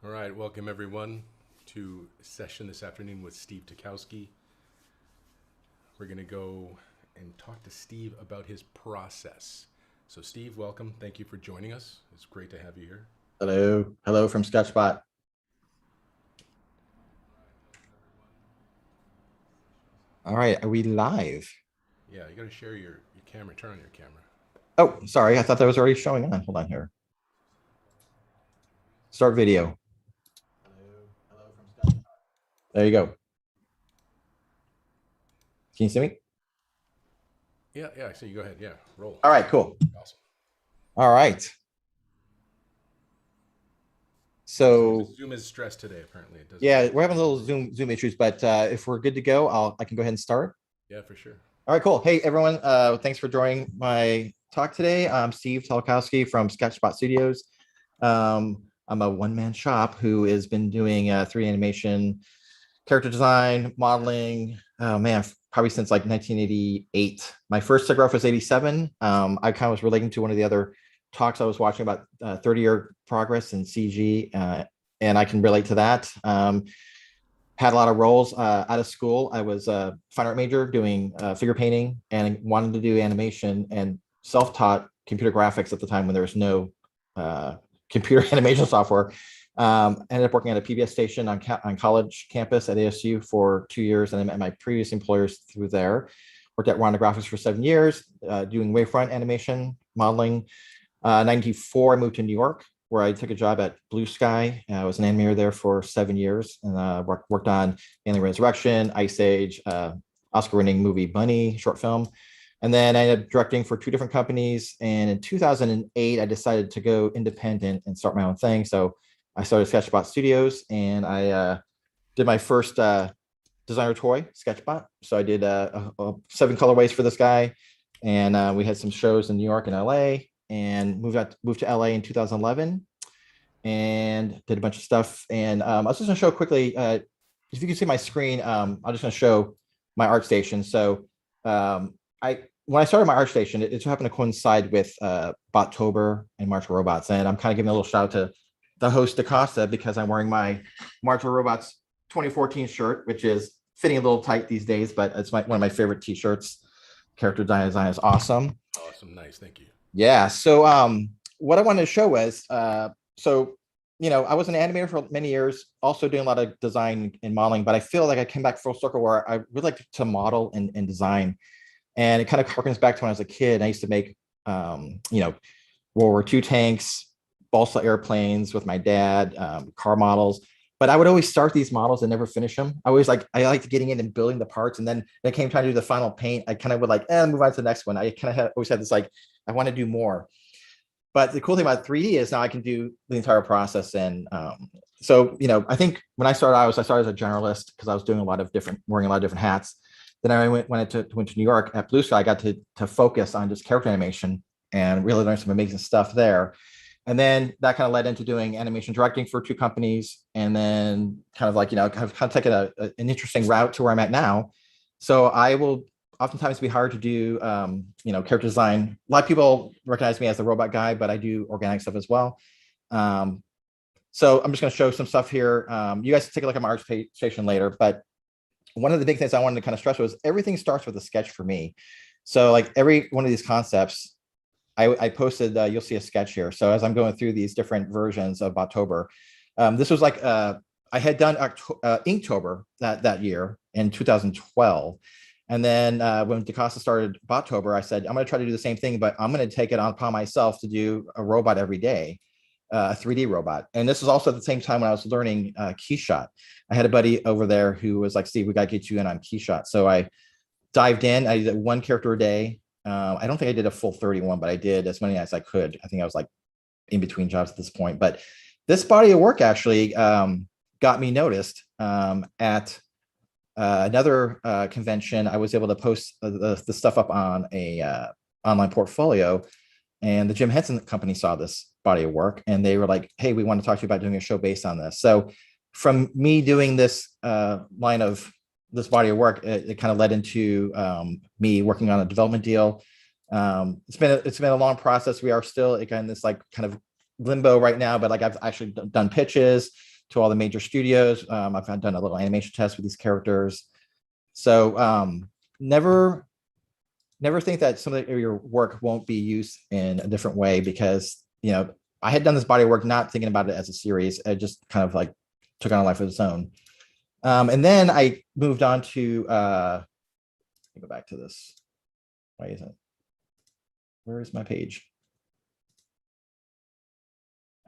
All right, welcome everyone to a session this afternoon with Steve Talkowski. We're going to go and talk to Steve about his process. So Steve, welcome. Thank you for joining us. It's great to have you here. Hello. Hello from Sketchbot. All right, are we live? Yeah, you got to share your camera. Turn on your camera. Oh, sorry. I thought that was already showing on. Hold on here. Start video. Hello from Sketchbot. There you go. Can you see me? Yeah, I see you. Go ahead. Yeah, roll. All right, cool. Awesome. All right. So Zoom is stressed today, apparently. It doesn't. Yeah, we're having a little Zoom issues, but if we're good to go, I can go ahead and start. Yeah, for sure. All right, cool. Hey, everyone. Thanks for joining my talk today. I'm Steve Talkowski from Sketchbot Studios. I'm a one-man shop who has been doing 3D animation, character design, modeling, probably since like 1988. My first graph was 87. I kind of was relating to one of the other talks I was watching about 30-year progress in CG, and I can relate to that. Had a lot of roles out of school. I was a fine art major doing figure painting and wanted to do animation and self-taught computer graphics at the time when there was no computer animation software. Ended up working at a PBS station on college campus at ASU for 2 years, and I met my previous employers through there. Worked at Ronda Graphics for 7 years, doing wavefront animation, modeling. 94, I moved to New York, where I took a job at Blue Sky. I was an animator there for 7 years, and worked on Alien Resurrection, Ice Age, Oscar-winning movie Bunny short film. And then I ended up directing for 2 different companies. And in 2008, I decided to go independent and start my own thing. So I started Sketchbot Studios, and I did my first designer toy, Sketchbot. So I did 7 colorways for this guy. And we had some shows in New York and LA, and moved to LA in 2011 and did a bunch of stuff. And I was just gonna show quickly, if you can see my screen, I'm just gonna show my ArtStation. So when I started my ArtStation, it just happened to coincide with Bottober and March for Robots. And I'm kind of giving a little shout out to the host DaCosta because I'm wearing my March for Robots 2014 shirt, which is fitting a little tight these days, but it's one of my favorite t-shirts. Character design is awesome. Awesome, nice, thank you. Yeah, so what I wanted to show was, I was an animator for many years, also doing a lot of design and modeling, but I feel like I came back full circle where I would like to model and design. And it kind of harkens back to when I was a kid. I used to make, World War II tanks, balsa airplanes with my dad, car models. But I would always start these models and never finish them. I liked getting in and building the parts. And then when it came time to do the final paint, I kind of would move on to the next one. I kind of always had this, I want to do more. But the cool thing about 3D is now I can do the entire process. And I think when I started as a generalist because I was wearing a lot of different hats. Then I went to New York at Blue Sky. I got to focus on just character animation and really learn some amazing stuff there. And then that kind of led into doing animation directing for 2 companies, and then kind of taken an interesting route to where I'm at now. So I will oftentimes be hired to do, character design. A lot of people recognize me as the robot guy, but I do organic stuff as well. So I'm just going to show some stuff here. You guys take a look at my ArtStation later, but one of the big things I wanted to kind of stress was everything starts with a sketch for me. So like every one of these concepts, I posted, you'll see a sketch here. So as I'm going through these different versions of Bottober, this was I had done Inktober that year in 2012. And then when DaCosta started Bottober, I said, I'm going to try to do the same thing, but I'm going to take it upon myself to do a robot every day, a 3D robot. And this was also at the same time when I was learning Keyshot. I had a buddy over there who was like, Steve, we got to get you in on Keyshot. So I dived in. I did 1 character a day. I don't think I did a full 31, but I did as many as I could. I think I was like in between jobs at this point. But this body of work actually got me noticed at another convention. I was able to post the stuff up on a online portfolio, and the Jim Henson company saw this body of work, and they were like, hey, we want to talk to you about doing a show based on this. So from me doing this line of this body of work, it kind of led into me working on a development deal. It's been a long process. We are still again this kind of limbo right now, but I've actually done pitches. to all the major studios. I've done a little animation test with these characters. So never think that some of your work won't be used in a different way, because, you know, I had done this body of work not thinking about it as a series. It just kind of like took on a life of its own. And then I moved on to, let me go back to this. Why isn't it? Where is my page?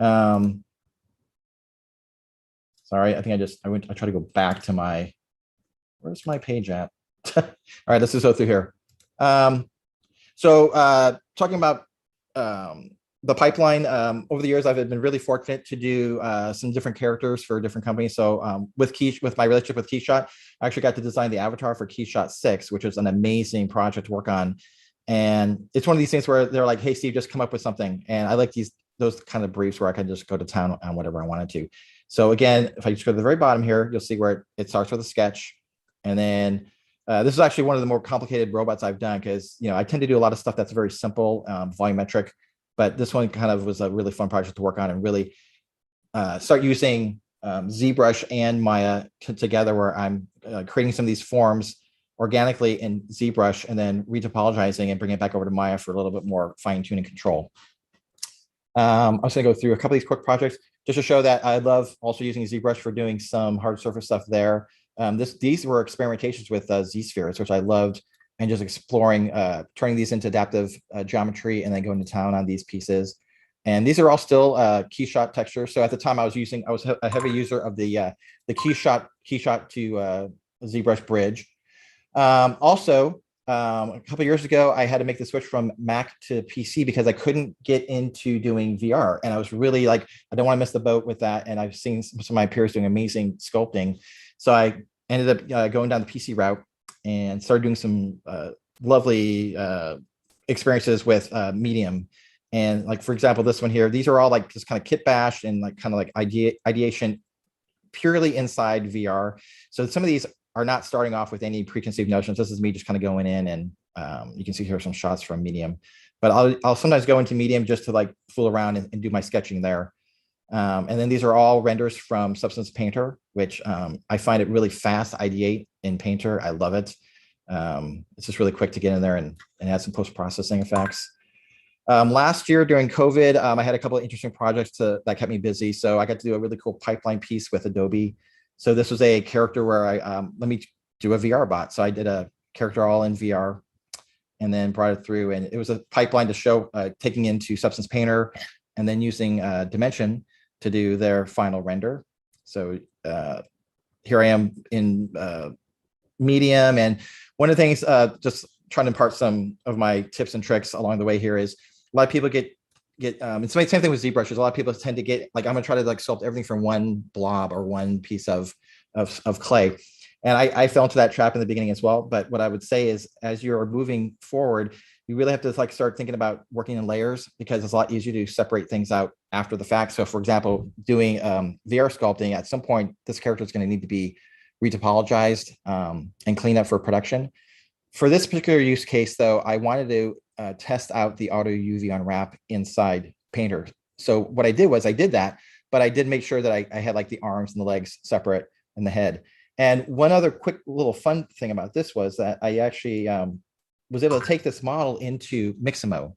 Sorry, I think I tried to go back to my, where's my page at? All right, let's just go through here. So talking about the pipeline, over the years, I've been really fortunate to do some different characters for different companies. So with my relationship with Keyshot, I actually got to design the avatar for Keyshot 6, which was an amazing project to work on. And it's one of these things where they're like, hey, Steve, just come up with something. And I like those kind of briefs where I can just go to town on whatever I wanted to. So again, if I just go to the very bottom here, you'll see where it starts with a sketch. And then this is actually one of the more complicated robots I've done, because, you know, I tend to do a lot of stuff that's very simple, volumetric, but this one kind of was a really fun project to work on and really start using ZBrush and Maya together, where I'm creating some of these forms organically in ZBrush and then retopologizing and bringing it back over to Maya for a little bit more fine tuning control. I'm just gonna go through a couple of these quick projects just to show that I love also using ZBrush for doing some hard surface stuff there. These were experimentations with Z-spheres, which I loved, and just exploring, turning these into adaptive geometry and then going to town on these pieces. And these are all still Keyshot textures. So at the time I was a heavy user of the Keyshot to ZBrush bridge. Also, a couple of years ago, I had to make the switch from Mac to PC because I couldn't get into doing VR. And I was really like, I don't want to miss the boat with that. And I've seen some of my peers doing amazing sculpting. So I ended up going down the PC route and started doing some lovely experiences with Medium. And like, for example, this one here, these are all like just kind of kit bash and like kind of like ideation purely inside VR. So some of these are not starting off with any preconceived notions. This is me just kind of going in, and you can see here some shots from Medium, but I'll sometimes go into Medium just to like fool around and do my sketching there. And then these are all renders from Substance Painter, which I find it really fast to ideate in Painter. I love it. It's just really quick to get in there and add some post-processing effects. Last year during COVID, I had a couple of interesting projects that kept me busy. So I got to do a really cool pipeline piece with Adobe. So this was a character where let me do a VR bot. So I did a character all in VR and then brought it through. And it was a pipeline to show taking into Substance Painter and then using Dimension to do their final render. So here I am in Medium. And one of the things, just trying to impart some of my tips and tricks along the way here, is a lot of people get it's the same thing with ZBrushes. A lot of people tend to get like, I'm gonna try to like sculpt everything from one blob or one piece of clay. And I fell into that trap in the beginning as well. But what I would say is, as you're moving forward, you really have to like start thinking about working in layers, because it's a lot easier to separate things out after the fact. So for example, doing VR sculpting, at some point, this character is going to need to be retopologized and cleaned up for production. For this particular use case, though, I wanted to test out the auto UV unwrap inside Painter. So what I did was I did that, but I did make sure that I had like the arms and the legs separate and the head. And one other quick little fun thing about this was that I actually was able to take this model into Mixamo.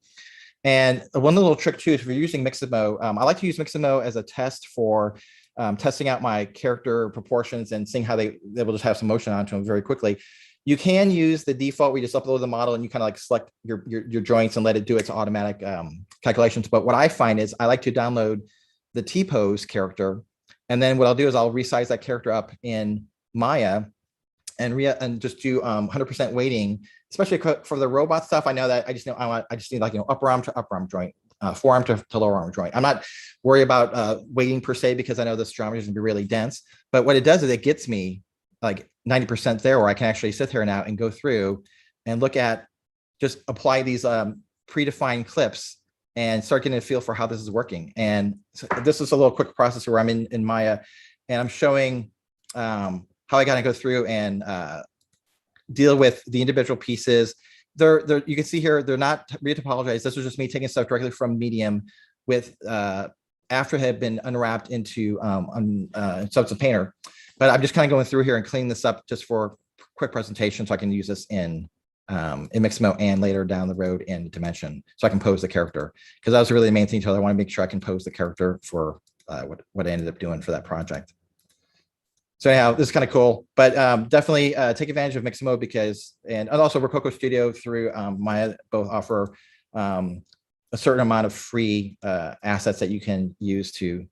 And one little trick too is, if you're using Mixamo, I like to use Mixamo as a test for testing out my character proportions and seeing how they will just have some motion onto them very quickly. You can use the default, we just upload the model and you kind of like select your joints and let it do its automatic calculations. But what I find is I like to download the T-pose character. And then what I'll do is I'll resize that character up in Maya and just do 100% weighting, especially for the robot stuff. I know that I just need like, upper arm to upper arm joint, forearm to lower arm joint. I'm not worried about weighting per se, because I know this geometry is gonna be really dense. But what it does is it gets me like 90% there, where I can actually sit here now and go through and look at, just apply these predefined clips and start getting a feel for how this is working. And so this is a little quick process where I'm in Maya, and I'm showing how I gotta go through and deal with the individual pieces. You can see here, they're not retopologized. This was just me taking stuff directly from Medium with after it had been unwrapped into Substance Painter. But I'm just kind of going through here and cleaning this up just for quick presentation, so I can use this in Mixamo and later down the road in Dimension, so I can pose the character, because that was really the main thing. I want to make sure I can pose the character for what I ended up doing for that project. So anyhow, this is kind of cool, but definitely take advantage of Mixamo, because, and also Rococo Studio through Maya both offer a certain amount of free assets that you can use to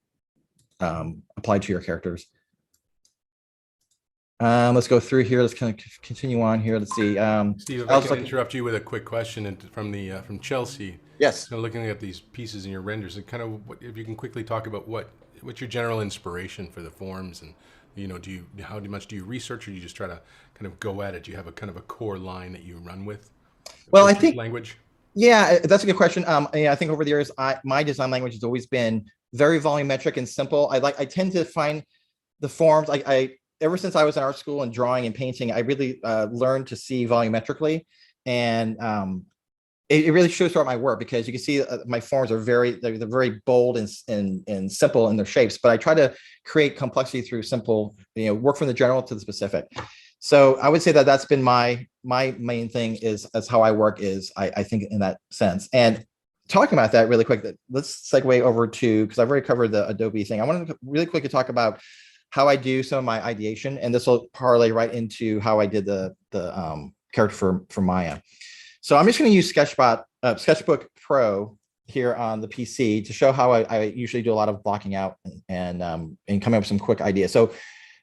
apply to your characters. Let's go through here. Let's kind of continue on here. Let's see. Steve, if I can interrupt you with a quick question from Chelsea. Yes. So looking at these pieces in your renders, and kind of if you can quickly talk about what's your general inspiration for the forms, and how much do you research, or do you just try to kind of go at it? Do you have a kind of a core line that you run with? Well, I think language. Yeah, that's a good question. I think over the years, my design language has always been very volumetric and simple. I tend to find the forms. Ever since I was in art school and drawing and painting, I really learned to see volumetrically, and it really shows throughout my work, because you can see my forms are they're very bold and simple in their shapes. But I try to create complexity through simple, work from the general to the specific. So I would say that that's been my main thing, is as how I work, is I think in that sense. And talking about that really quick, let's segue over to, because I've already covered the Adobe thing. I want to really quickly talk about how I do some of my ideation, and this will parlay right into how I did the character for Maya. So I'm just going to use Sketchbook Pro here on the PC to show how I usually do a lot of blocking out and coming up with some quick ideas. So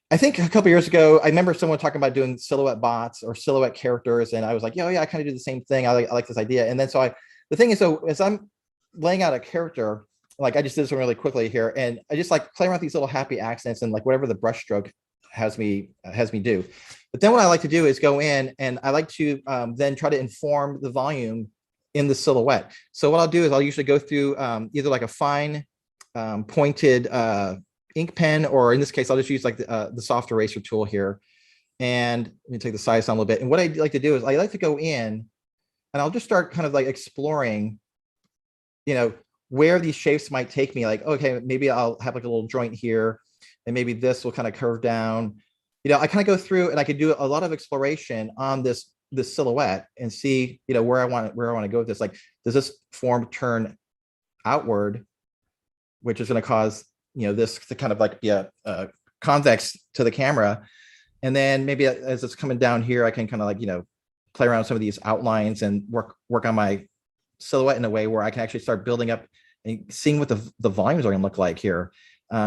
I think a couple years ago, I remember someone talking about doing silhouette bots or silhouette characters, and I was like, yeah, I kind of do the same thing. I like this idea. And then the thing is, so as I'm laying out a character, like I just did this one really quickly here, and I just like play around with these little happy accents and like whatever the brush stroke has me do. But then what I like to do is go in, and I like to then try to inform the volume in the silhouette. So what I'll do is I'll usually go through either like a fine pointed ink pen, or in this case, I'll just use like the soft eraser tool here. And let me take the size down a little bit. And what I like to do is I like to go in, and I'll just start kind of like exploring, where these shapes might take me. Like, okay, maybe I'll have like a little joint here, and maybe this will kind of curve down. I kind of go through, and I could do a lot of exploration on this silhouette and see, where I want to go with this. Like, does this form turn outward, which is going to cause, this to kind of like be a convex to the camera. And then maybe as it's coming down here, I can kind of like, play around with some of these outlines and work on my silhouette in a way where I can actually start building up and seeing what the volumes are going to look like here.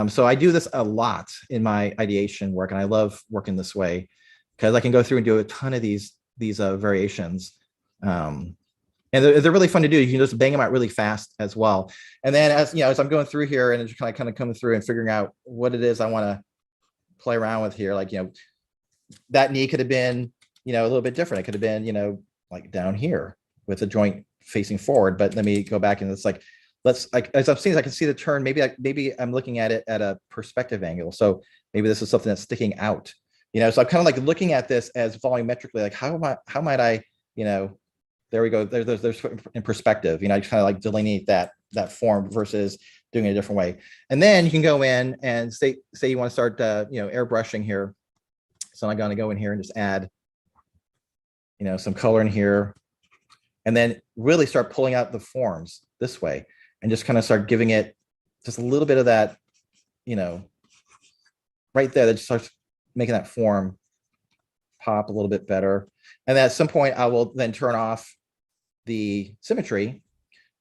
So I do this a lot in my ideation work, and I love working this way because I can go through and do a ton of these variations. And they're really fun to do. You can just bang them out really fast as well. And then as I'm going through here and just kind of coming through and figuring out what it is I want to play around with here, like, that knee could have been, a little bit different. It could have been, like down here with the joint facing forward. But let me go back, and it's like, as I'm seeing, I can see the turn. Maybe I'm looking at it at a perspective angle. So maybe this is something that's sticking out, so I'm kind of like looking at this as volumetrically, like how might I, there we go. There's in perspective, I just kind of like delineate that form versus doing it a different way. And then you can go in and say you want to start, airbrushing here. So I'm going to go in here and just add, some color in here, and then really start pulling out the forms this way, and just kind of start giving it just a little bit of that, right there, that just starts making that form pop a little bit better. And then at some point, I will then turn off the symmetry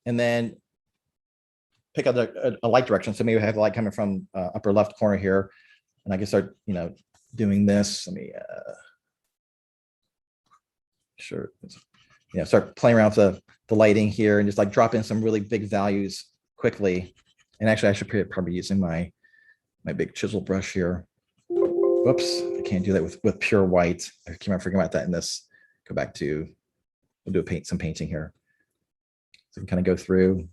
and then pick up a light direction. So maybe I have the light coming from upper left corner here, and I can start, doing this. Let me start playing around with the lighting here, and just like drop in some really big values quickly. And actually, I should probably be using my big chisel brush here. Whoops, I can't do that with pure white. I keep on forgetting about that in this. Go back to, we'll do some painting here. So we can kind of go through.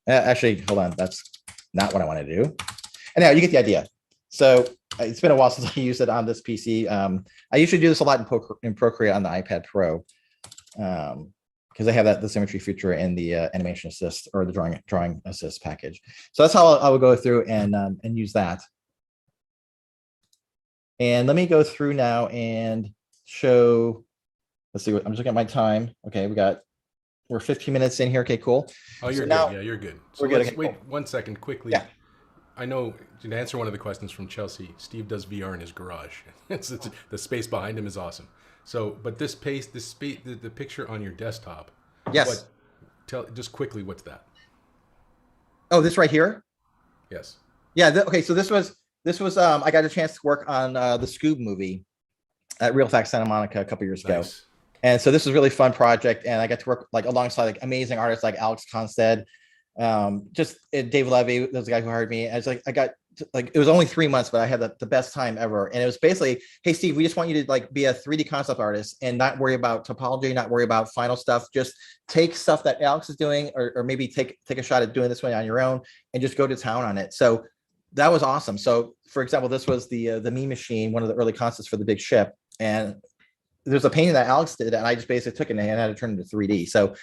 Actually, hold on, that's not what I want to do. Anyhow, you get the idea. So it's been a while since I used it on this PC. I usually do this a lot in Procreate on the iPad Pro. because they have the symmetry feature in the animation assist or the drawing assist package. So that's how I would go through and use that. And let me go through now and show. Let's see. I'm just looking at my time. Okay, we're 15 minutes in here. Okay, cool. Oh, you're so good. now, Yeah, you're good. So we're good. let's Okay, wait cool. 1 second quickly. Yeah. I know, to answer one of the questions from Chelsea, Steve does VR in his garage. It's the space behind him is awesome. So, but the picture on your desktop. Yes. Just quickly, what's that? Oh, this right here. Yes. Yeah. Okay. So this was I got a chance to work on the Scoob movie at Real Facts Santa Monica a couple years ago. And so this was a really fun project, and I got to work like alongside like amazing artists like Alex Konstead, Dave Levy, that was the guy who hired me. I was like, it was only 3 months, but I had the best time ever. And it was basically, hey, Steve, we just want you to like be a 3D concept artist and not worry about topology, not worry about final stuff. Just take stuff that Alex is doing, or maybe take a shot at doing this one on your own and just go to town on it. So that was awesome. So for example, this was the Me Machine, one of the early concepts for the big ship. And there's a painting that Alex did, and I just basically took it and had it turned into 3D. So,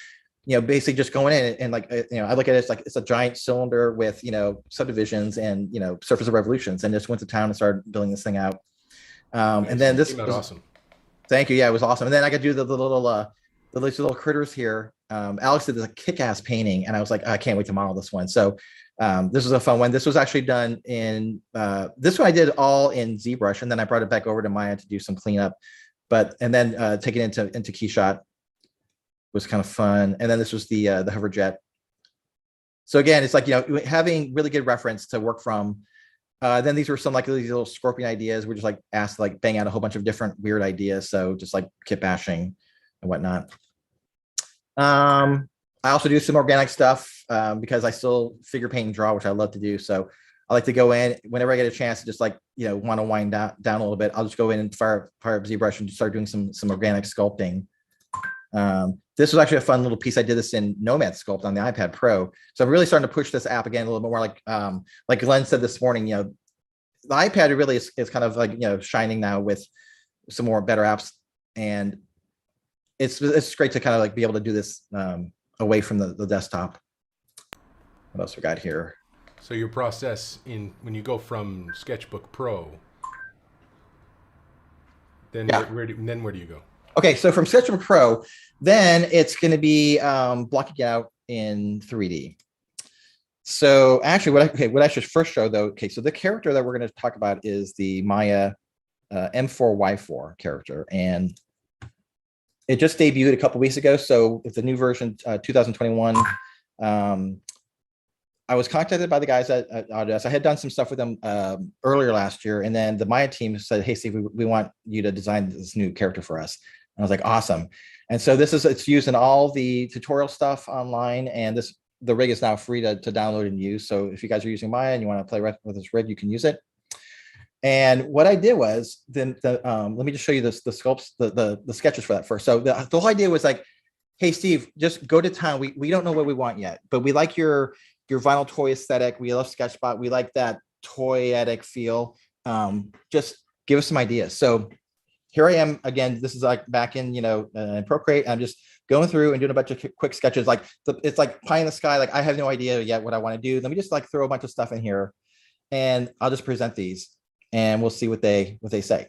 basically just going in and like, I look at it, it's a giant cylinder with, subdivisions and, surface of revolutions, and just went to town and started building this thing out. And then this was awesome. Thank you. Yeah, it was awesome. And then I got to do the little critters here. Alex did this kick-ass painting, and I was like, I can't wait to model this one. So this was a fun one. This was actually done in, this one I did all in ZBrush, and then I brought it back over to Maya to do some cleanup. And then taking it into Keyshot was kind of fun. And then this was the hover jet. So again, it's like, having really good reference to work from. Then these were some like these little scorpion ideas. We're just like asked to like bang out a whole bunch of different weird ideas. So just like kit bashing and whatnot. I also do some organic stuff because I still figure paint and draw, which I love to do. So I like to go in whenever I get a chance to just like, want to wind down a little bit. I'll just go in and fire up ZBrush and start doing some organic sculpting. This was actually a fun little piece. I did this in Nomad Sculpt on the iPad Pro. So I'm really starting to push this app again a little bit more. Like Glenn said this morning, the iPad really is kind of like, shining now with some more better apps. And it's great to kind of like be able to do this away from the desktop. What else we got here? So your process when you go from Sketchbook Pro, then where do you go? Okay, so from Sketchbook Pro, then it's going to be blocking it out in 3D. So actually, what I should first show though, okay, so the character that we're going to talk about is the Maya M4Y4 character, and it just debuted a couple weeks ago. So with the new version, 2021. I was contacted by the guys at Autodesk. I had done some stuff with them earlier last year, and then the Maya team said, "Hey, Steve, we want you to design this new character for us." And I was like, "Awesome!" And so it's used in all the tutorial stuff online, and the rig is now free to download and use. So if you guys are using Maya and you want to play with this rig, you can use it. And what I did was let me just show you the sculpts, the sketches for that first. So the whole idea was like, "Hey, Steve, just go to town. We don't know what we want yet, but we like your vinyl toy aesthetic. We love Sketchbot. We like that toyetic feel. Just give us some ideas." So here I am again. This is like back in, Procreate. I'm just going through and doing a bunch of quick sketches. Like it's like pie in the sky. Like I have no idea yet what I want to do. Let me just like throw a bunch of stuff in here, and I'll just present these, and we'll see what they say.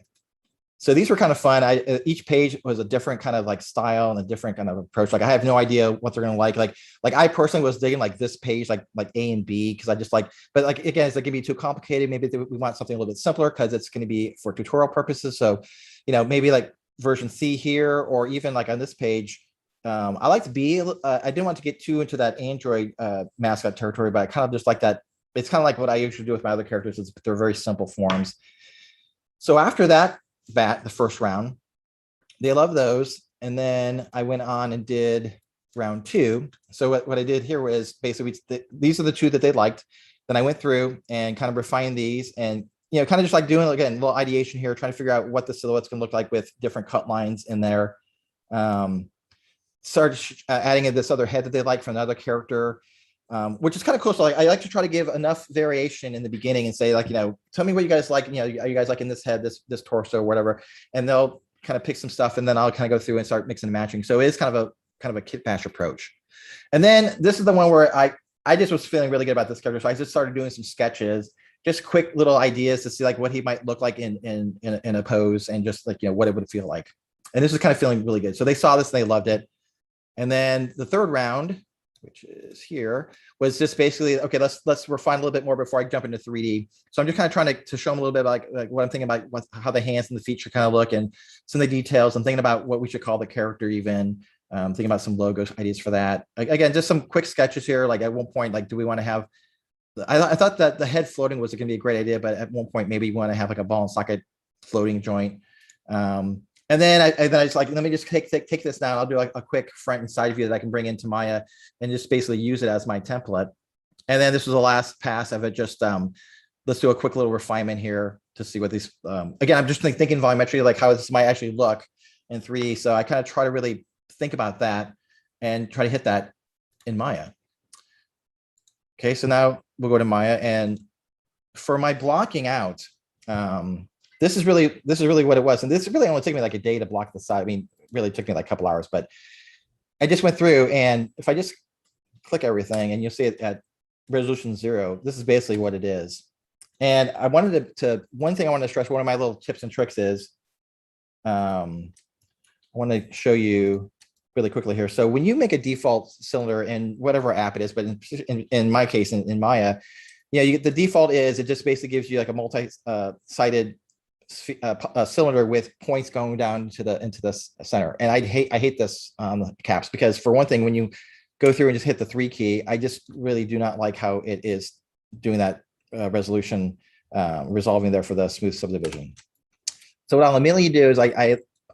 So these were kind of fun. Each page was a different kind of like style and a different kind of approach. Like I have no idea what they're gonna like. Like I personally was digging like this page, like A and B, because I just like. But like again, it's like gonna be too complicated. Maybe we want something a little bit simpler because it's going to be for tutorial purposes. So, maybe like version C here, or even like on this page. I like to be. I didn't want to get too into that Android mascot territory, but I kind of just like that. It's kind of like what I usually do with my other characters. Is they're very simple forms. So after that. The first round, they love those, and then I went on and did round 2. So what I did here was basically these are the 2 that they liked. Then I went through and kind of refined these, and kind of just like doing again a little ideation here, trying to figure out what the silhouette's gonna look like with different cut lines in there. Started adding in this other head that they like from another character. Which is kind of cool. So I like to try to give enough variation in the beginning and say like, tell me what you guys like, are you guys liking this head, this torso, or whatever, and they'll kind of pick some stuff, and then I'll kind of go through and start mixing and matching. So it is kind of kind of a kit bash approach. And then this is the one where I just was feeling really good about this character. So I just started doing some sketches, just quick little ideas to see like what he might look like in a pose, and just like, what it would feel like. And this was kind of feeling really good. So they saw this and they loved it. And then the third round, which is here, was just basically, okay, let's refine a little bit more before I jump into 3D. So I'm just kind of trying to show them a little bit like what I'm thinking about, how the hands and the feet should kind of look, and some of the details. I'm thinking about what we should call the character even. Thinking about some logo ideas for that. Again, just some quick sketches here. Like at one point, like, do we want to have, I thought that the head floating was going to be a great idea, but at one point, maybe we want to have like a ball and socket floating joint. And then I just like, let me just take this down. I'll do like a quick front and side view that I can bring into Maya and just basically use it as my template. And then this was the last pass of it. Just let's do a quick little refinement here to see what these, again, I'm just thinking volumetry, like how this might actually look in 3D. So I kind of try to really think about that and try to hit that in Maya. Okay, so now we'll go to Maya, and for my blocking out, this is really what it was. And this really only took me like a day to block the side. I mean, really took me like a couple hours, but I just went through, and if I just click everything, and you'll see it at resolution 0, this is basically what it is. And I wanted to one thing I want to stress, one of my little tips and tricks is, I want to show you really quickly here. So when you make a default cylinder in whatever app it is, but in my case, in Maya, the default is, it just basically gives you like a multi-sided cylinder with points going down into the center. And I hate this on the caps, because for one thing, when you go through and just hit the 3 key, I just really do not like how it is doing that resolution, resolving there for the smooth subdivision. So what I'll immediately do is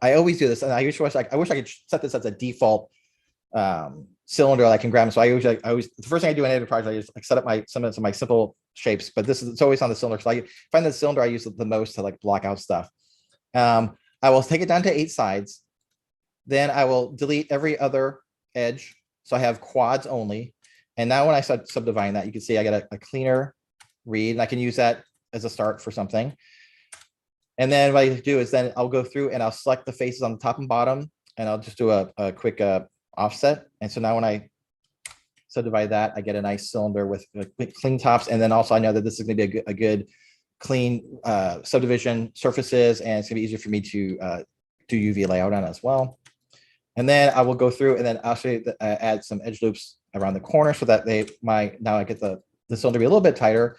I always do this, and I wish I could set this as a default cylinder that I can grab. So I always the first thing I do in any project, I just like set up some of my simple shapes, but it's always on the cylinder. So I find the cylinder I use the most to like block out stuff. I will take it down to 8 sides. Then I will delete every other edge, so I have quads only. And now when I start subdividing that, you can see I got a cleaner read, and I can use that as a start for something. And then what I do is then I'll go through and I'll select the faces on the top and bottom, and I'll just do a quick offset. And so now when I subdivide that, I get a nice cylinder with clean tops. And then also I know that this is going to be a good clean subdivision surfaces, and it's going to be easier for me to do UV layout on as well. And then I will go through and then actually add some edge loops around the corner, so that now I get the cylinder to be a little bit tighter.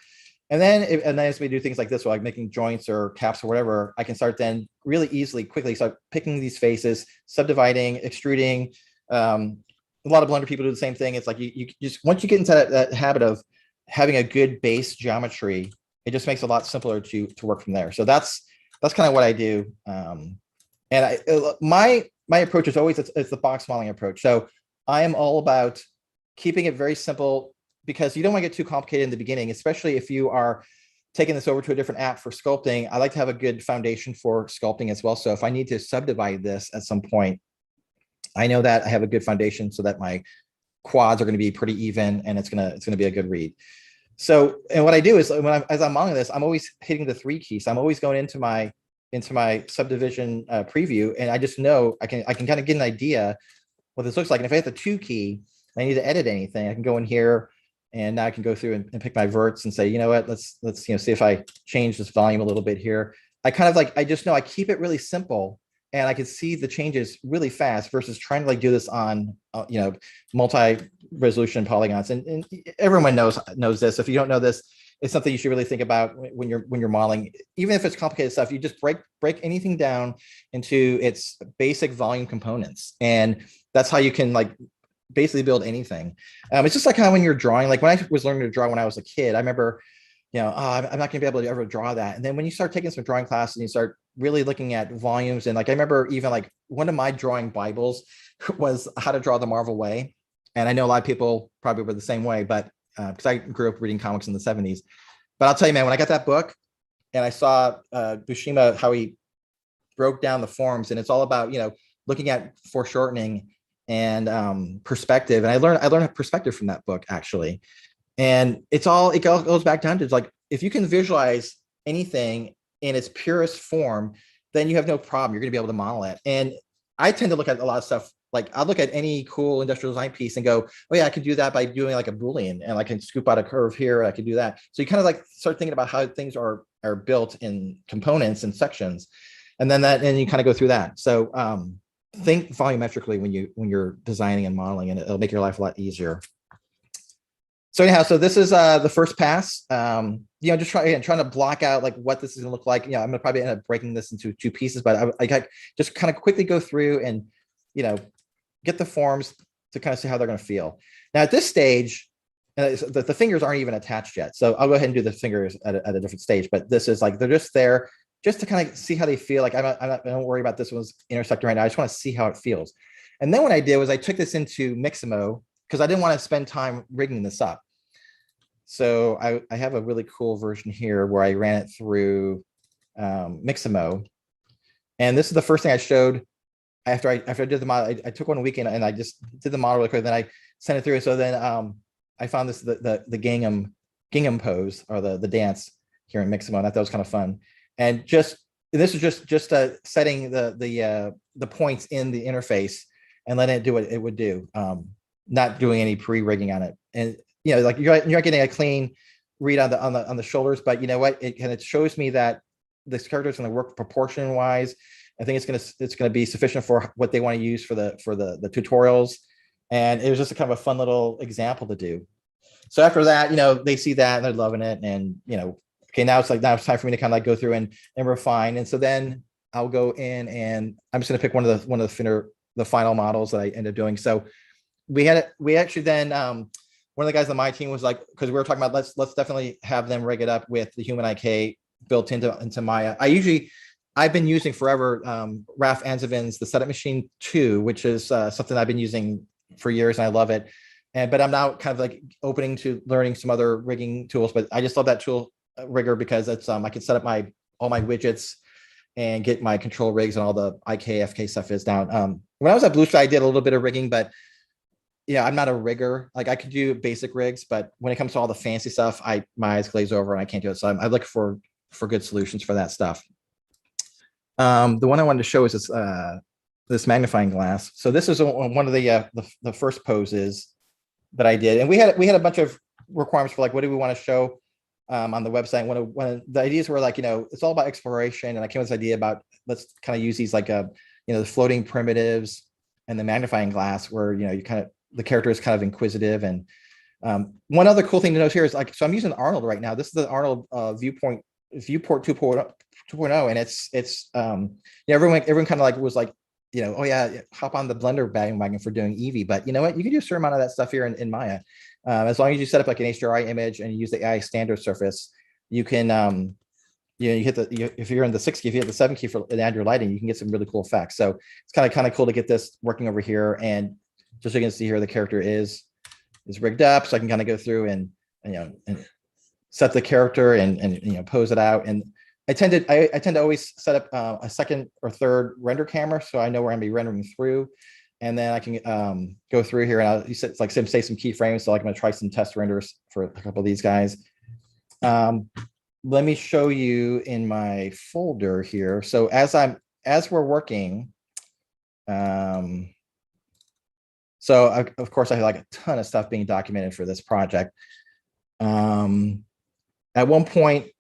And then as we do things like this, like making joints or caps or whatever, I can start then really easily, quickly start picking these faces, subdividing, extruding. A lot of Blender people do the same thing. It's like you just, once you get into that habit of having a good base geometry, it just makes it a lot simpler to work from there. So that's kind of what I do. And my approach is always, it's the box modeling approach. So I am all about keeping it very simple, because you don't want to get too complicated in the beginning, especially if you are taking this over to a different app for sculpting. I like to have a good foundation for sculpting as well. So if I need to subdivide this at some point, I know that I have a good foundation, so that my quads are going to be pretty even, and it's going to be a good read. So, and what I do is as I'm modeling this, I'm always hitting the 3 keys. So I'm always going into my subdivision preview, and I just know I can kind of get an idea what this looks like. And if I hit the 2 key, I need to edit anything, I can go in here. And now I can go through and pick my verts and say, you know what, let's see if I change this volume a little bit here. I kind of like, I just know I keep it really simple, and I can see the changes really fast versus trying to like do this on multi-resolution polygons. And everyone knows this. If you don't know this, it's something you should really think about when you're modeling. Even if it's complicated stuff, you just break anything down into its basic volume components, and that's how you can like basically build anything. It's just like how when you're drawing, like when I was learning to draw when I was a kid, I remember, I'm not going to be able to ever draw that. And then when you start taking some drawing class and you start really looking at volumes, and like I remember even like one of my drawing Bibles was How to Draw the Marvel Way. And I know a lot of people probably were the same way, but because I grew up reading comics in the 70s. But I'll tell you, man, when I got that book and I saw Bushima, how he broke down the forms, and it's all about, looking at foreshortening and perspective. And I learned perspective from that book, actually. And it goes back down to, it's like, if you can visualize anything in its purest form, then you have no problem. You're going to be able to model it. And I tend to look at a lot of stuff like I'll look at any cool industrial design piece and go, oh yeah, I can do that by doing like a Boolean, and I can scoop out a curve here. I can do that. So you kind of like start thinking about how things are built in components and sections, and then you kind of go through that. So think volumetrically when you're designing and modeling, and it'll make your life a lot easier. So anyhow, so this is the first pass. Just trying to block out like what this is gonna look like. I'm gonna probably end up breaking this into 2 pieces, but I just kind of quickly go through and get the forms to kind of see how they're gonna feel. Now at this stage, the fingers aren't even attached yet, so I'll go ahead and do the fingers at a different stage. But this is like they're just there just to kind of see how they feel. Like I don't worry about this one's intersecting right now. I just want to see how it feels. And then what I did was I took this into Mixamo because I didn't want to spend time rigging this up. So I have a really cool version here where I ran it through Mixamo. And this is the first thing I showed after I did the model. I took one weekend and I just did the model really quick. Then I sent it through. So then I found this the gingham pose, or the dance here in Mixamo. And I thought it was kind of fun. And this is just setting the points in the interface and letting it do what it would do. Not doing any pre-rigging on it. And like you're not getting a clean read on the shoulders, but you know what? It shows me that this character is going to work proportion wise. I think it's gonna be sufficient for what they want to use for the tutorials. And it was just a kind of a fun little example to do. So after that, they see that and they're loving it. And okay, now it's time for me to kind of like go through and refine. And so then I'll go in and I'm just gonna pick one of the final models that I ended up doing. So we actually then one of the guys on my team was like, because we were talking about let's definitely have them rig it up with the human IK built into Maya. I've been using forever Raf Anzevin's the Setup Machine 2, which is something I've been using for years and I love it. But I'm now kind of like opening to learning some other rigging tools. But I just love that tool rigger because it's I can set up all my widgets and get my control rigs and all the IK FK stuff is down. When I was at Blue Sky, I did a little bit of rigging, but yeah, I'm not a rigger. Like I could do basic rigs, but when it comes to all the fancy stuff, my eyes glaze over and I can't do it. So I look for good solutions for that stuff. The one I wanted to show is this magnifying glass. So this is one of the first poses that I did, and we had a bunch of requirements for like what do we want to show on the website. One of the ideas were like it's all about exploration, and I came with this idea about let's kind of use these like the floating primitives and the magnifying glass where you kind of the character is kind of inquisitive. And one other cool thing to note here is like, so I'm using Arnold right now. This is the Arnold Viewport 2.0, and it's everyone kind of like was like, oh yeah, hop on the Blender bandwagon for doing Eevee, but you know what, you can do a certain amount of that stuff here in Maya. As long as you set up like an HDRI image and you use the AI standard surface, you can you hit if you're in the 6 key, if you hit the 7 key for add your lighting, you can get some really cool effects. So it's kind of cool to get this working over here. And just so you can see here, the character is rigged up, so I can kind of go through and set the character and pose it out. And I tend to always set up a second or third render camera, so I know where I'm gonna be rendering through, and then I can go through here and I'll say some keyframes. So like I'm gonna try some test renders for a couple of these guys. Let me show you in my folder here. So as we're working, so of course I had like a ton of stuff being documented for this project. At one point,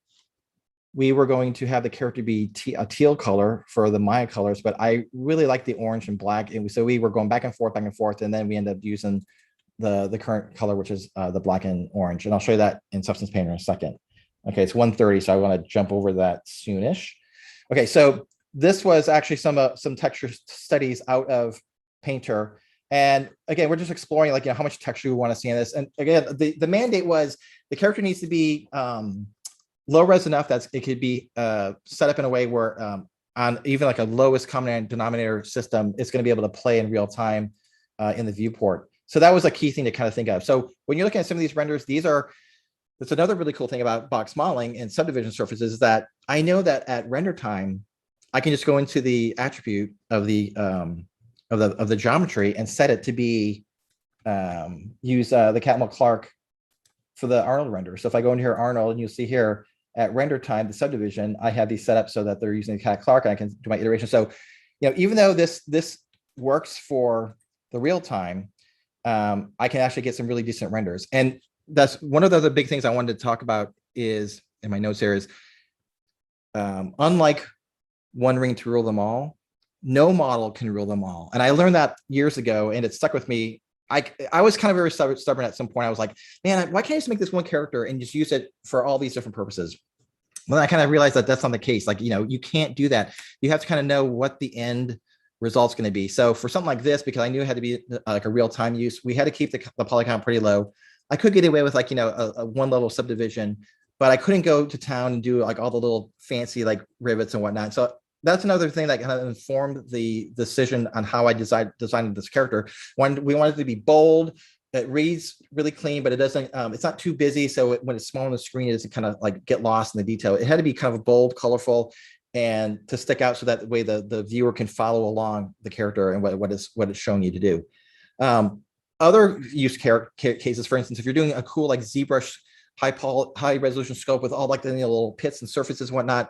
we were going to have the character be a teal color for the Maya colors, but I really like the orange and black. And so we were going back and forth, and then we ended up using the current color, which is the black and orange. And I'll show you that in Substance Painter in a second. Okay, it's 1:30, so I want to jump over that soonish. Okay, so this was actually some texture studies out of Painter. And again, we're just exploring like how much texture we want to see in this. And again, the mandate was the character needs to be low res enough that it could be set up in a way where on even like a lowest common denominator system, it's going to be able to play in real time in the viewport. So that was a key thing to kind of think of. So when you're looking at some of these renders, that's another really cool thing about box modeling and subdivision surfaces is that I know that at render time, I can just go into the attribute of the geometry and set it to be use the Catmull Clark for the Arnold render. So if I go into here, Arnold, and you'll see here at render time, the subdivision, I have these set up so that they're using the Cat Clark and I can do my iteration. So, even though this works for the real time, I can actually get some really decent renders. And that's one of the other big things I wanted to talk about is, in my notes here, is unlike one ring to rule them all, no model can rule them all. And I learned that years ago, and it stuck with me. I was kind of very stubborn at some point. I was like, man, why can't I just make this one character and just use it for all these different purposes? Well, I kind of realized that that's not the case. Like, you can't do that. You have to kind of know what the end result's going to be. So for something like this, because I knew it had to be like a real-time use, we had to keep the polygon pretty low. I could get away with like, a one level subdivision, but I couldn't go to town and do like all the little fancy like rivets and whatnot. So that's another thing that kind of informed the decision on how I designed this character. We wanted it to be bold. It reads really clean, but it doesn't, it's not too busy. So when it's small on the screen, it doesn't kind of like get lost in the detail. It had to be kind of bold, colorful, and to stick out so that way the viewer can follow along the character and what it's showing you to do. Other use cases, for instance, if you're doing a cool like ZBrush high resolution scope with all like the little pits and surfaces and whatnot,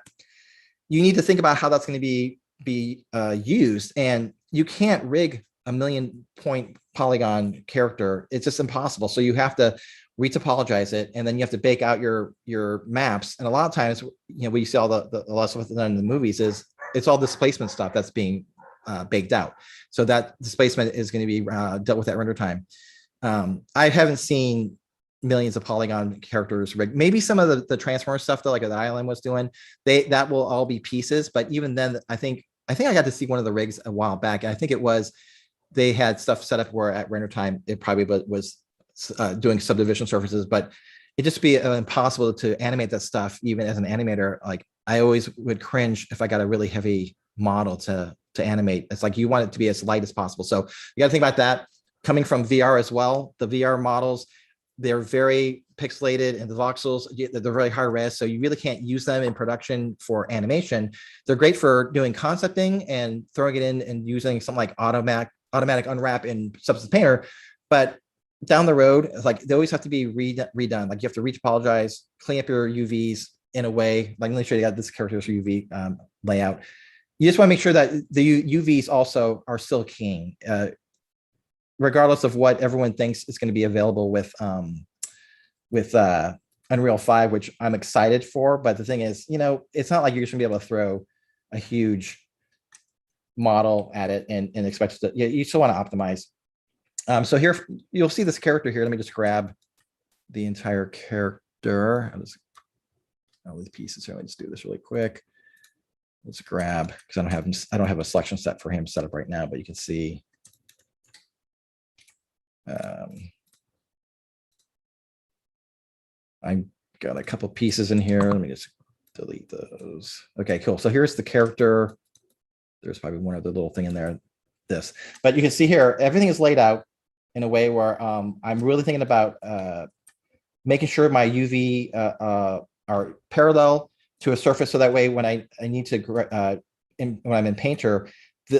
you need to think about how that's going to be used. And you can't rig a 1,000,000 polygon character. It's just impossible. So you have to retopologize it, and then you have to bake out your maps. And a lot of times, we see all a lot of stuff done in the movies is it's all displacement stuff that's being baked out. So that displacement is going to be dealt with at render time. I haven't seen millions of polygon characters rigged. Maybe some of the transformer stuff though, like that ILM was doing, that will all be pieces. But even then, I think I got to see one of the rigs a while back. And I think it was, they had stuff set up where at render time, it probably was doing subdivision surfaces, but it just be impossible to animate that stuff. Even as an animator, like I always would cringe if I got a really heavy model to animate. It's like, you want it to be as light as possible. So you got to think about that. Coming from VR as well, the VR models, they're very pixelated, and the voxels, they're very high res. So you really can't use them in production for animation. They're great for doing concepting and throwing it in and using something like automatic unwrap in Substance Painter. But down the road, it's like they always have to be redone. Like you have to retopologize, clean up your UVs in a way. Like, let me show you got this character's UV layout. You just want to make sure that the UVs also are still keying, regardless of what everyone thinks is going to be available with Unreal 5, which I'm excited for. But the thing is, it's not like you're just going to be able to throw a huge model at it and expect it to, you still want to optimize. So here you'll see this character here. Let me just grab the entire character. I'll just all these pieces here. Let me just do this really quick. Let's grab, because I don't have a selection set for him set up right now, but you can see I got a couple pieces in here. Let me just delete those. Okay, cool. So here's the character. There's probably one other little thing in there, but you can see here, everything is laid out in a way where I'm really thinking about making sure my UV are parallel to a surface. So that way, when I need to, when I'm in Painter,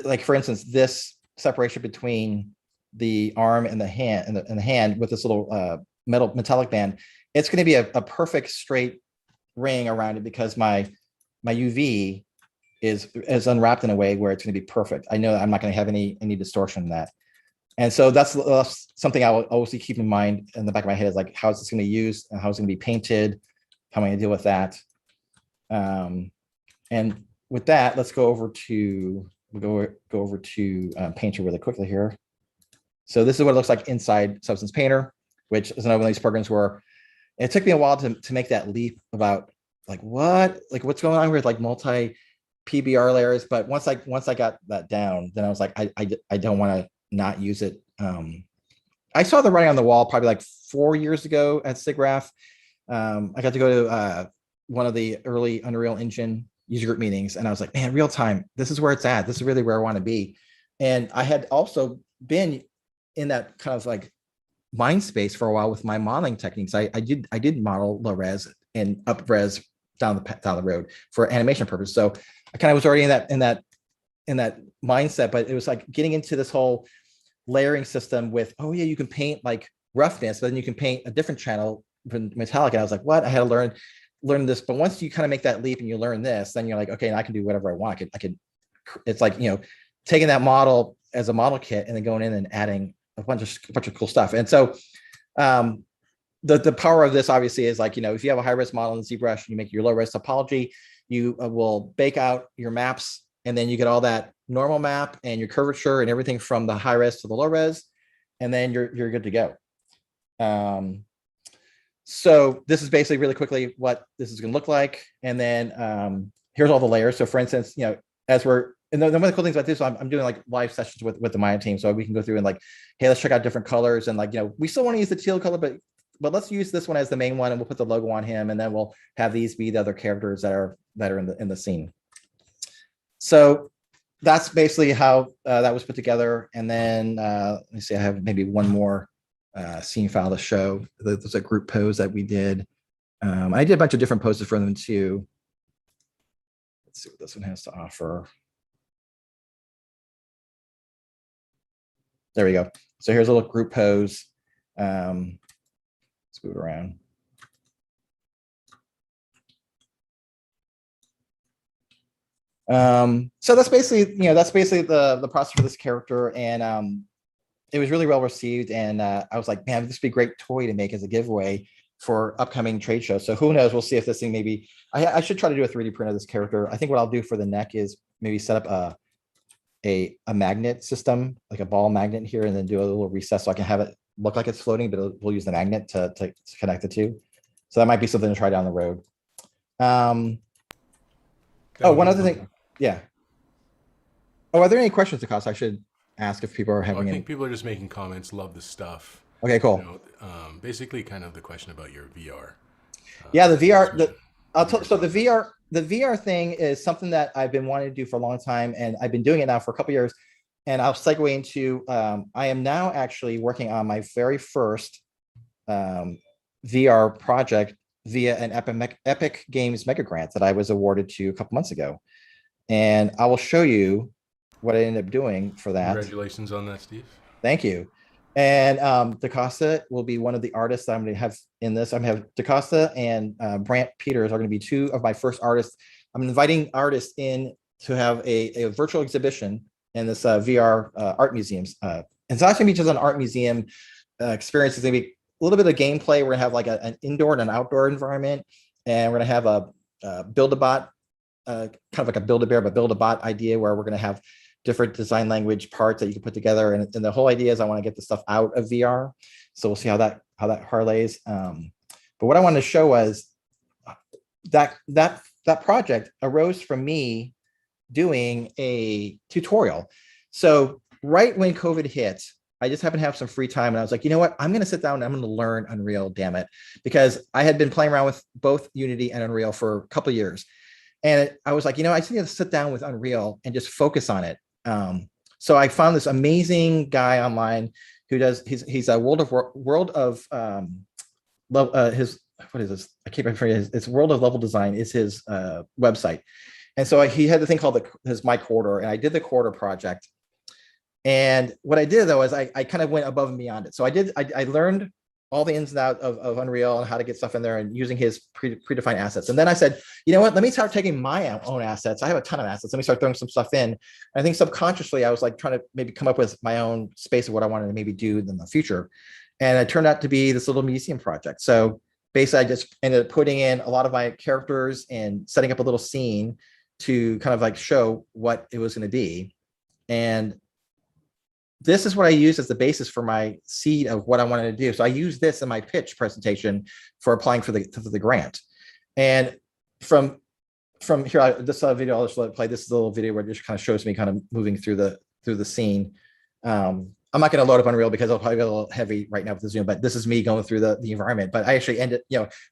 like for instance, this separation between the arm and the hand and the hand with this little metallic band, it's going to be a perfect straight ring around it, because my UV is unwrapped in a way where it's going to be perfect. I know I'm not going to have any distortion in that. And so that's something I will always keep in mind in the back of my head, is like, how is this going to be used and how it's going to be painted? How am I going to deal with that? And with that, let's go over to Painter really quickly here. So this is what it looks like inside Substance Painter, which is another one of these programs where it took me a while to make that leap about what's going on with like multi PBR layers. But once I got that down, then I was like, I don't want to not use it. I saw the writing on the wall probably like 4 years ago at SIGGRAPH. I got to go to one of the early Unreal Engine user group meetings, and I was like, man, real time, this is where it's at. This is really where I want to be. And I had also been in that kind of like mind space for a while with my modeling techniques. I did model low res and up res down the road for animation purposes. So I kind of was already in that mindset, but it was like getting into this whole layering system with, oh yeah, you can paint like roughness, but then you can paint a different channel metallic. And I was like, what? I had to learn this. But once you kind of make that leap and you learn this, then you're like, okay, and I can do whatever I want. I could, it's like, taking that model as a model kit and then going in and adding a bunch of cool stuff. And so the power of this obviously is like, if you have a high res model in ZBrush, you make your low res topology, you will bake out your maps, and then you get all that normal map and your curvature and everything from the high res to the low res, and then you're good to go. So this is basically really quickly what this is going to look like. And then here's all the layers. So for instance, as we're, and one of the cool things about this, I'm doing like live sessions with the Maya team. So we can go through and like, hey, let's check out different colors. And like, we still want to use the teal color, but let's use this one as the main one, and we'll put the logo on him. And then we'll have these be the other characters that are in the scene. So that's basically how that was put together. And then let me see, I have maybe one more scene file to show. There's a group pose that we did. I did a bunch of different poses for them too. Let's see what this one has to offer. There we go. So here's a little group pose. Let's move it around. So that's basically, the process for this character. And it was really well received. And I was like, man, this would be a great toy to make as a giveaway for upcoming trade shows. So who knows? We'll see if this thing maybe, I should try to do a 3D print of this character. I think what I'll do for the neck is maybe set up a magnet system, like a ball magnet here, and then do a little recess so I can have it look like it's floating, but we'll use the magnet to connect the two. So that might be something to try down the road. One other thing. Yeah. Oh, are there any questions, Talkowski? I should ask if people are having I think people are just making comments, love the stuff. Okay, cool. Basically kind of the question about your VR. Yeah, the VR, the VR thing is something that I've been wanting to do for a long time, and I've been doing it now for a couple of years. And I'll segue into, I am now actually working on my very first VR project via an Epic Games Mega Grant that I was awarded to a couple months ago. And I will show you what I ended up doing for that. Congratulations on that, Steve. Thank you. And DaCosta will be one of the artists that I'm going to have in this. I'm going to have DaCosta and Brant Peters are going to be two of my first artists. I'm inviting artists in to have a virtual exhibition in this VR art museums. And so that's going to be just an art museum experience. It's going to be a little bit of gameplay. We're going to have like an indoor and an outdoor environment. And we're going to have a Build-A-Bot, kind of like a Build-A-Bear, but Build-A-Bot idea where we're going to have different design language parts that you can put together. And the whole idea is I want to get the stuff out of VR. So we'll see how that parlays. But what I wanted to show was that project arose from me doing a tutorial. So right when COVID hit, I just happened to have some free time. And I was like, you know what? I'm going to sit down and I'm going to learn Unreal, damn it. Because I had been playing around with both Unity and Unreal for a couple of years. And I was like, I just need to sit down with Unreal and just focus on it. So I found this amazing guy online who does, he's a World of his, what is this? I keep forgetting. It's World of Level Design is his website. And so he had the thing called his My Corridor, and I did the Corridor project. And what I did though is I kind of went above and beyond it. So I learned all the ins and outs of Unreal and how to get stuff in there and using his predefined assets. And then I said, you know what, let me start taking my own assets. I have a ton of assets. Let me start throwing some stuff in. And I think subconsciously I was like trying to maybe come up with my own space of what I wanted to maybe do in the future. And it turned out to be this little museum project. So basically I just ended up putting in a lot of my characters and setting up a little scene to kind of like show what it was going to be. And this is what I used as the basis for my seed of what I wanted to do. So I used this in my pitch presentation for applying for the grant. And from here, this video, I'll just let it play. This is a little video where it just kind of shows me kind of moving through the scene. I'm not going to load up Unreal because it'll probably be a little heavy right now with the Zoom, but this is me going through the environment. But I actually I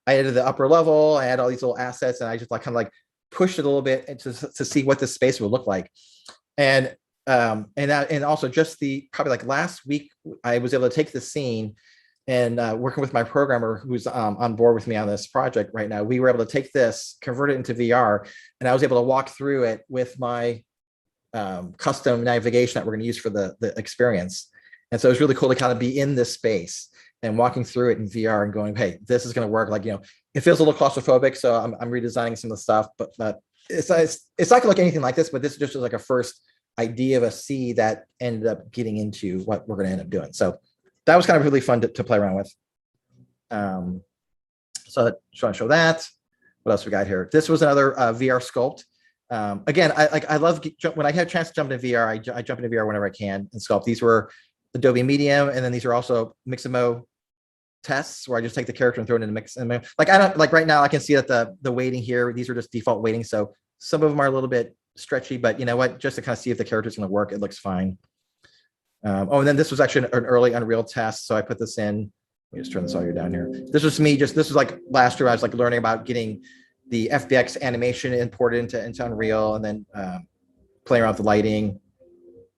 added the upper level, I had all these little assets, and I just kind of like pushed it a little bit to see what this space would look like. And also just probably like last week, I was able to take the scene and working with my programmer who's on board with me on this project right now, we were able to take this, convert it into VR, and I was able to walk through it with my custom navigation that we're going to use for the experience. And so it's really cool to kind of be in this space and walking through it in VR and going, hey, this is going to work. Like, it feels a little claustrophobic, so I'm redesigning some of the stuff, but it's not going to look anything like this, but this is just like a first idea of a seed that ended up getting into what we're going to end up doing. So that was kind of really fun to play around with. So I want to show that. What else we got here? This was another VR sculpt. Again, I love when I have a chance to jump into VR. I jump into VR whenever I can and sculpt. These were Adobe Medium, and then these are also Mixamo Tests, where I just take the character and throw it into Mixamo. Like I don't like right now. I can see that the weighting here. These are just default weighting, so some of them are a little bit stretchy, but you know what? Just to kind of see if the character is going to work, it looks fine. Oh, and then this was actually an early Unreal test, so I put this in. Let me just turn this audio down here. This was me. This was like last year. I was like learning about getting the FBX animation imported into Unreal, and then playing around with the lighting,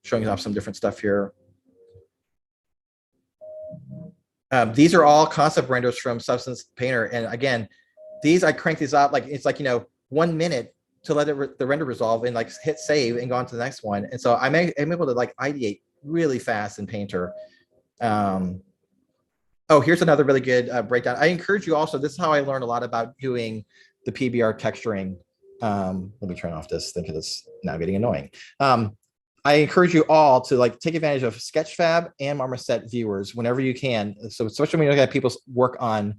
showing off some different stuff here. These are all concept renders from Substance Painter, and again, I crank these out like it's like 1 minute to let the render resolve and like hit save and go on to the next one. And so I'm able to like ideate really fast in Painter. Oh, here's another really good breakdown. I encourage you also, this is how I learned a lot about doing the PBR texturing. Let me turn off this thing because it's now getting annoying. I encourage you all to like take advantage of Sketchfab and Marmoset viewers whenever you can. So especially when you look at people's work on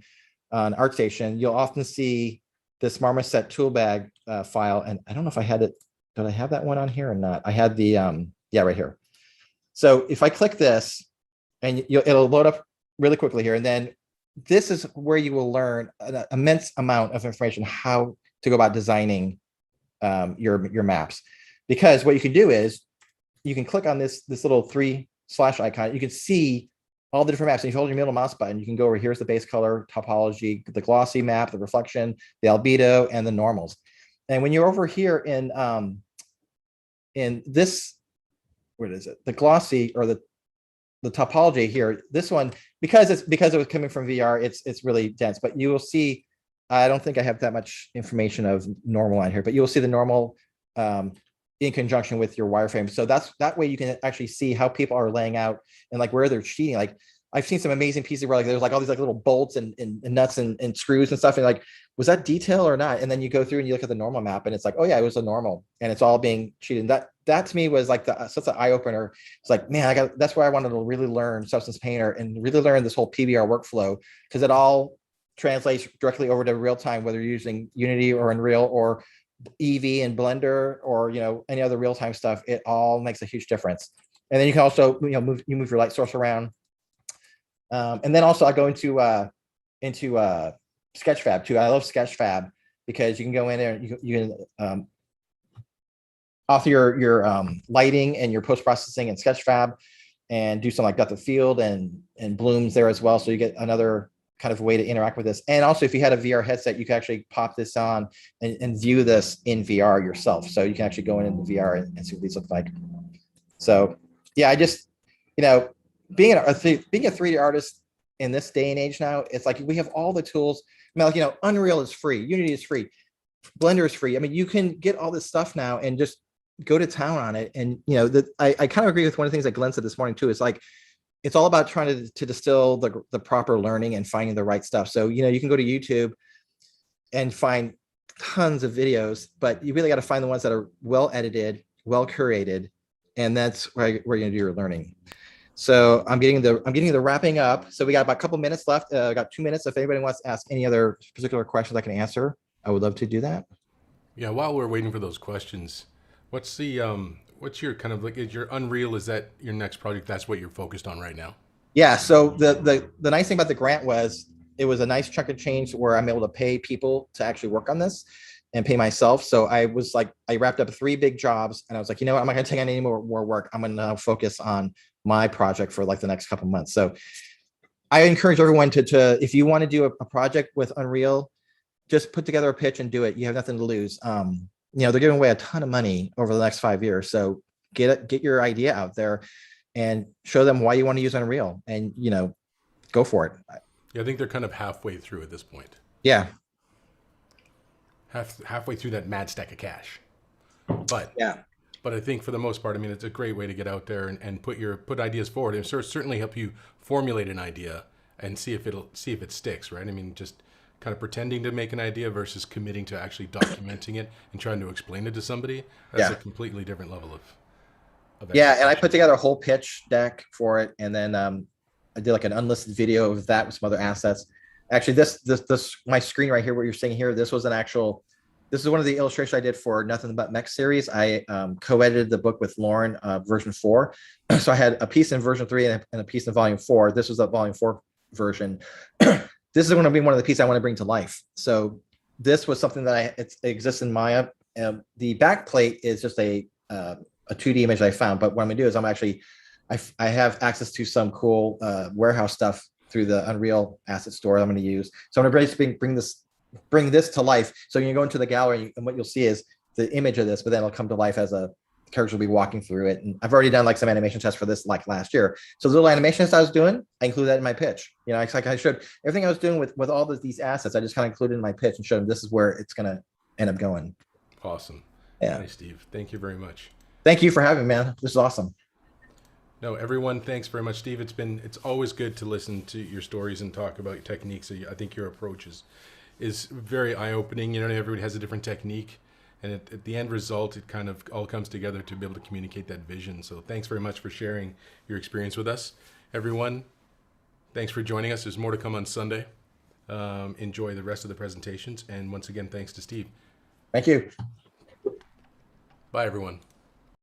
ArtStation, you'll often see this Marmoset tool bag file. And I don't know if I had it. Did I have that one on here or not? I had the, yeah, right here. So if I click this, and it'll load up really quickly here. And then this is where you will learn an immense amount of information, how to go about designing your maps. Because what you can do is you can click on this little 3 slash icon. You can see all the different maps. And if you hold your middle mouse button, you can go over, here's the base color, topology, the glossy map, the reflection, the albedo, and the normals. And when you're over here in this, what is it? The glossy or the topology here, this one, because it was coming from VR, it's really dense, but you will see, I don't think I have that much information of normal on here, but you will see the normal in conjunction with your wireframe. So that way you can actually see how people are laying out and like where they're cheating. Like I've seen some amazing pieces where like there's like all these like little bolts and nuts and screws and stuff, and like, was that detail or not? And then you go through and you look at the normal map and it's like, oh yeah, it was a normal, and it's all being cheated. That to me was like such an eye opener. It's like, man, that's where I wanted to really learn Substance Painter and really learn this whole PBR workflow, because it all translates directly over to real time, whether you're using Unity or Unreal or Eevee and Blender or any other real time stuff. It all makes a huge difference. And then you can also move your light source around. And then also I go into Sketchfab too. I love Sketchfab because you can go in there and you can author your lighting and your post-processing in Sketchfab and do some like depth of field and blooms there as well. So you get another kind of way to interact with this. And also if you had a VR headset, you can actually pop this on and view this in VR yourself. So you can actually go in the VR and see what these look like. So yeah, I just, being a 3D artist in this day and age now, it's like we have all the tools. I mean, like, Unreal is free, Unity is free, Blender is free. I mean, you can get all this stuff now and just go to town on it. And I kind of agree with one of the things that Glenn said this morning too. It's like it's all about trying to distill the proper learning and finding the right stuff. So you can go to YouTube and find tons of videos, but you really got to find the ones that are well edited, well curated, and that's where you're going to do your learning. So I'm getting the wrapping up. So we got about a couple minutes left. I got 2 minutes. If anybody wants to ask any other particular questions I can answer, I would love to do that. Yeah, while we're waiting for those questions, what's your kind of like, is your Unreal, is that your next project? That's what you're focused on right now? Yeah. So the nice thing about the grant was it was a nice chunk of change where I'm able to pay people to actually work on this and pay myself. So I was like, I wrapped up 3 big jobs and I was like, I'm not going to take on any more work. I'm going to focus on my project for like the next couple of months. So I encourage everyone to if you want to do a project with Unreal, just put together a pitch and do it. You have nothing to lose. They're giving away a ton of money over the next 5 years. So get your idea out there and show them why you want to use Unreal and, go for it. Yeah, I think they're kind of halfway through at this point. Yeah. Halfway through that mad stack of cash. But yeah. But I think for the most part, I mean, it's a great way to get out there and put ideas forward. And certainly help you formulate an idea and see if it sticks, right? I mean, just kind of pretending to make an idea versus committing to actually documenting it and trying to explain it to somebody. That's a completely different level Yeah, and I put together a whole pitch deck for it, and then I did like an unlisted video of that with some other assets. Actually, this my screen right here, what you're seeing here, this was an actual. This is one of the illustrations I did for Nothing But Mech series. I co-edited the book with Lauren, version 4. So I had a piece in version 3 and a piece in volume 4. This was a volume 4 version. This is going to be one of the pieces I want to bring to life. So this was something that it exists in Maya. The back plate is just a 2D image I found, but what I'm gonna do is I have access to some cool warehouse stuff through the Unreal asset store I'm going to use. So I'm going to basically bring this to life. So you can go into the gallery, and what you'll see is the image of this, but then it'll come to life as a character will be walking through it. And I've already done like some animation tests for this like last year. So the little animations I was doing, I include that in my pitch. You know, I showed everything I was doing with all these assets. I just kind of included in my pitch and showed them this is where it's going to end up going. Awesome. Yeah. Nice, Steve. Thank you very much. Thank you for having me, man. This is awesome. No, everyone, thanks very much, Steve. It's always good to listen to your stories and talk about your techniques. I think your approach is very eye-opening. You know, everybody has a different technique, and at the end result, it kind of all comes together to be able to communicate that vision. So thanks very much for sharing your experience with us. Everyone, thanks for joining us. There's more to come on Sunday. Enjoy the rest of the presentations. And once again, thanks to Steve. Thank you. Bye, everyone.